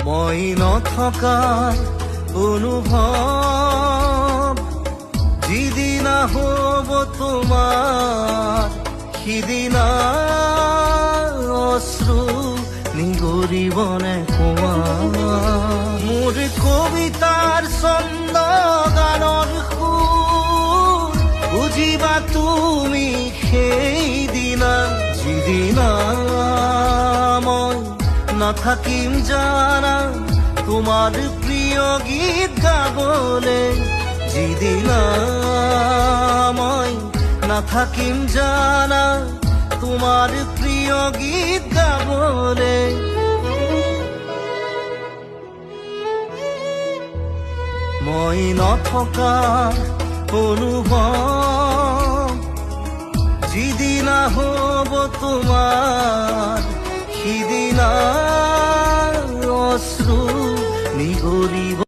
মই নথকাৰ অনুভৱ যিদিনা হ'ব তোমাৰ সিদিনা অশ্ৰু নিগৰিবনে কোৱা মোৰ কবিতাৰ ছন্দ গানৰ সুৰ বুজিবা তুমি সেইদিনা যিদিনা মই নাথাকিম জানা তোমাৰ প্ৰিয় গীত গাবলে যিদিনা মই নাথাকিম জানা তোমাৰ প্ৰিয় গীত গাবলে মই নথকা অনুভৱ যিদিনা হ'ব তোমাৰ সিদিনা অশ্ৰু নিগৰিব